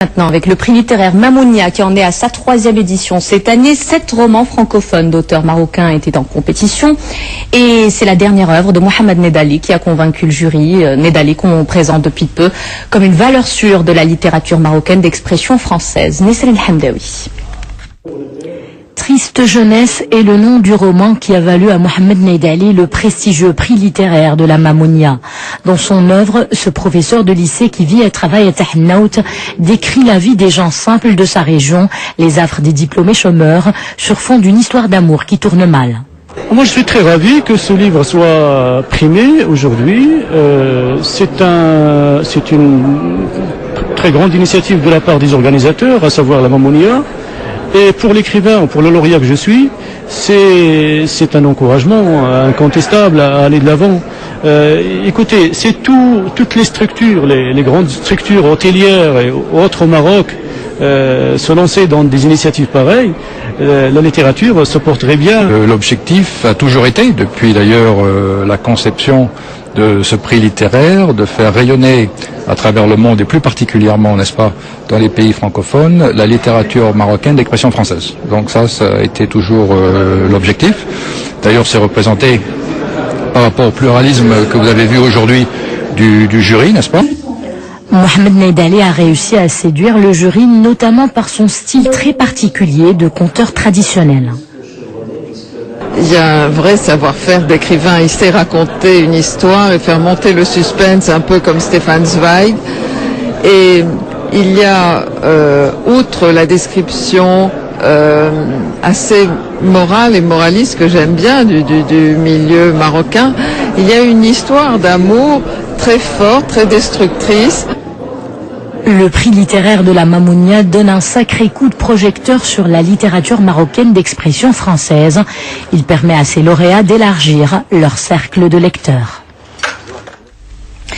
Maintenant, avec le prix littéraire Mamounia qui en est à sa 3e édition cette année, 7 romans francophones d'auteurs marocains étaient en compétition. Et c'est la dernière œuvre de Mohamed Nedali qui a convaincu le jury. Nedali qu'on présente depuis peu comme une valeur sûre de la littérature marocaine d'expression française. Nesrine Hamdaoui. Triste jeunesse est le nom du roman qui a valu à Mohamed Nedali le prestigieux prix littéraire de la Mamounia. Dans son œuvre, ce professeur de lycée qui vit et travaille à Tahannaout décrit la vie des gens simples de sa région, les affres des diplômés chômeurs, sur fond d'une histoire d'amour qui tourne mal. Moi, je suis très ravi que ce livre soit primé aujourd'hui. C'est une très grande initiative de la part des organisateurs, à savoir la Mamounia. Et pour l'écrivain, pour le lauréat que je suis, c'est un encouragement incontestable à aller de l'avant. Écoutez, c'est toutes les structures, les grandes structures hôtelières et autres au Maroc se lancer dans des initiatives pareilles. La littérature se porterait bien. L'objectif a toujours été, depuis d'ailleurs la conception de ce prix littéraire, de faire rayonner à travers le monde et plus particulièrement, n'est-ce pas, dans les pays francophones, la littérature marocaine d'expression française. Donc ça a été toujours l'objectif. D'ailleurs, c'est représenté par rapport au pluralisme que vous avez vu aujourd'hui du jury, n'est-ce pas? Mohamed Nedali a réussi à séduire le jury, notamment par son style très particulier de conteur traditionnel. Il y a un vrai savoir-faire d'écrivain. Il sait raconter une histoire et faire monter le suspense, un peu comme Stefan Zweig. Et il y a, outre la description assez morale et moraliste que j'aime bien du milieu marocain, il y a une histoire d'amour très forte, très destructrice. Le prix littéraire de la Mamounia donne un sacré coup de projecteur sur la littérature marocaine d'expression française. Il permet à ses lauréats d'élargir leur cercle de lecteurs.